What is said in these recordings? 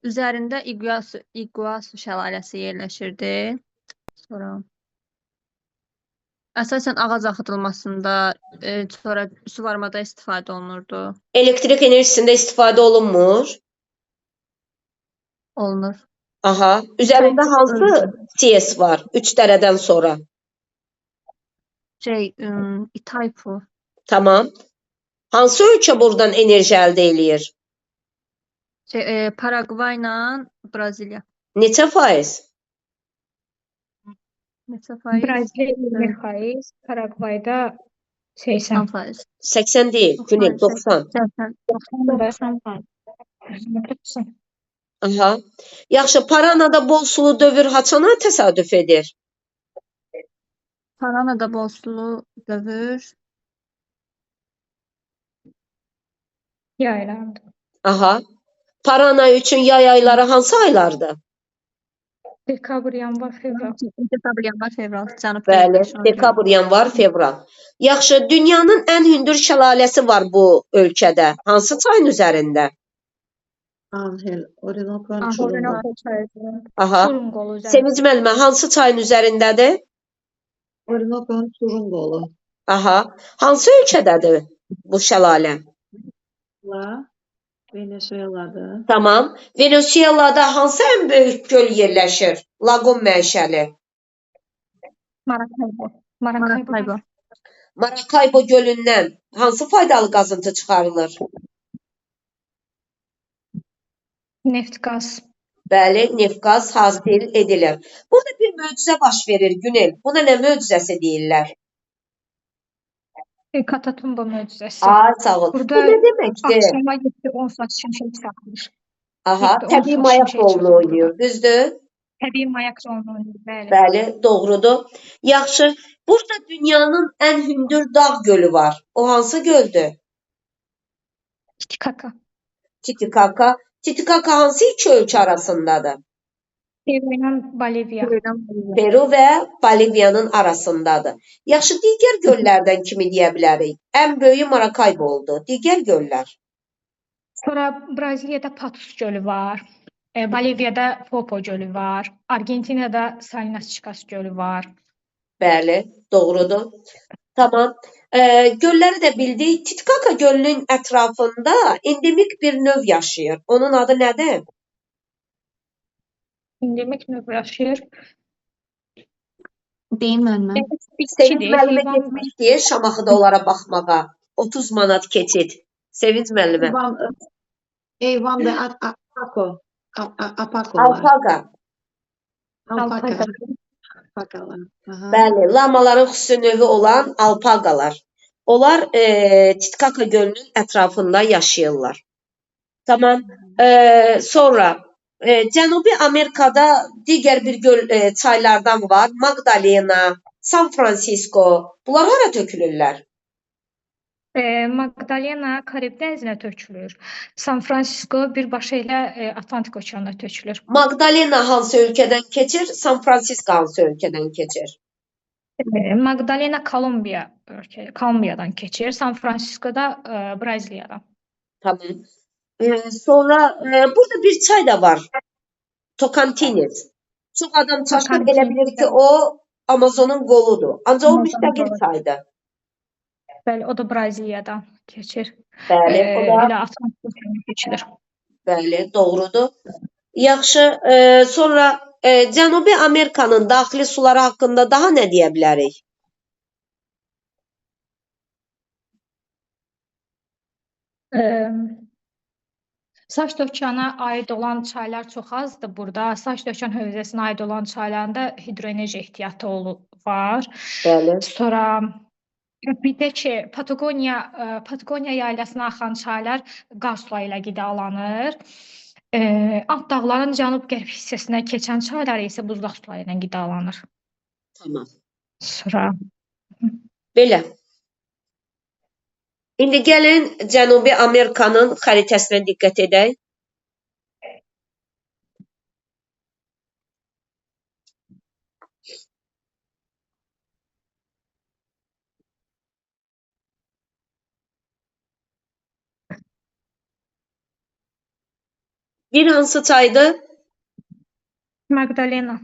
üzərində İqvasu şəlaləsi yerləşirdi. Sonra əsasən ağac axıdılmasında, sonra suvarmada istifadə olunurdu. Elektrik enerjisində istifadə olunmur. Olunur. Aha. Üzərində hansı CS var 3 dərədən sonra? Itaipu. Tamam. Hansı ölkə buradan enerji əldə eləyir? Paragvayla Braziliya. Neçə faiz? Neçə faiz? Braziliya 20%, Paragvayda 80. 90%. 80 deyil, Günel 90. 90. Aha. Yaxşı, Paranada bol sulu dövr haçana təsadüf edir? Paranada bol sulu dövr. Yaylandı. Aha. Parana üçün yay ayları hansı aylardır? Dekabr, yanvar, fevral. Dekabr, yanvar, fevral. Cənub Bəli, dekabr, yanvar, fevral. Yaxşı, dünyanın ən hündür şəlaləsi var bu ölkədə. Hansı çayın üzərində? Angel, Orinoco Orinoco çayı. Aha. Turungolu üzərində. Sevinç müəllimə, hansı çayın üzərindədir? Orinoco Turungolu. Aha. Hansı ölkədədir bu şəlalə? Venezuela'da. Tamam. Venezuela'da hansı ən böyük göl yerləşir? Laqon mənşəli. Maracaibo. Maracaibo gölündən hansı faydalı qazıntı çıxarılır? Neft, qaz. Bəli, neft, qaz hasil edilir. Burada bir möcüzə baş verir Günel. Buna nə möcüzəsi deyirlər? Katatumba möcüzəsi. Sağ ol. Burada bu nə deməkdir? Akşama 7-10 saat şimşək çaxılır. Aha, 7-10 təbii saat mayak şimşək rolunu çaxılır oynayır, burada. düzdür? Təbii mayak rolunu oynayır, bəli. Bəli, doğrudur. Yaxşı. Burada dünyanın ən hündür dağ gölü var. O hansı göldür? Titikaka. Titicaca. Titicaca hansı iki ölkə arasındadır? Peru ilə Boliviya. Peru və Boliviyanın arasındadır. Yaxşı, digər göllərdən kimi deyə bilərik? Ən böyüyü Maracaibo oldu. Digər göllər? Sonra Braziliyada Patos gölü var. Boliviyada Popo gölü var. Argentinada Salinas Chicas gölü var. Bəli, doğrudur. Tamam. Gölləri də bildik. Titicaca gölünün ətrafında endemik bir növ yaşayır. Onun adı nədir? Endemik növ yaşayır. Deyim müəllimə. Sevinç Bitkidir, müəllimə heyvan. getmişdi Şamaxıda onlara baxmağa. 30 manat keçid. Sevinç müəllimə. Eyvan da Apaco. Apaco. Alpaqa. Alpaca. Alpakalar. Aha. Bəli, lamaların xüsusi növü olan alpaqalar. Onlar Titicaca gölünün ətrafında yaşayırlar. Tamam. Sonra Cənubi Amerikada digər bir göl çaylardan var. Magdalena, San Francisco. Bunlar hara tökülürlər? Magdalena Karib dənizinə tökülür. San Francisco birbaşa ilə Atlantik okeanına tökülür. Magdalena hansı ölkədən keçir? San Francisco hansı ölkədən keçir? Magdalena Kolumbiyadan keçir. San Francisco da Braziliyadan. Tamam. Sonra burada bir çay da var. Tocantins. Çox adam çaşır, elə bilir ki, o Amazonun qoludur. Ancaq o müstəqil çaydır. Bəli, o da Braziliyadan keçir. Bəli, o da Elə Atlantik okeanına keçilir. bəli, doğrudur. Yaxşı, sonra Cənubi Amerikanın daxili suları haqqında daha nə deyə bilərik? Saç-dökana aid olan çaylar çox azdır burada. Saç-dökan hövzəsinə aid olan çaylarında hidroenerji ehtiyatı var. Bəli. Sonra bir də ki, Patagoniya yaylasına axan çaylar qaz suları ilə qidalanır. Alt dağların cənub-qərb hissəsinə keçən çaylar isə buzlaq suları ilə qidalanır. Tamam. Sonra Belə. İndi gəlin Cənubi Amerikanın xəritəsinə diqqət edək. Bir hansı çaydı? Magdalena,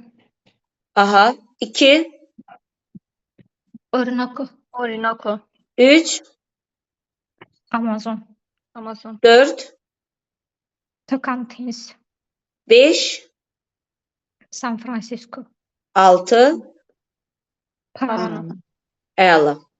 Aha. 2, Orinoco, Orinoco, 3, Amazon, Amazon, 4, Tocantins, 5, San Francisco, 6. Paraná. Paraná. Əla.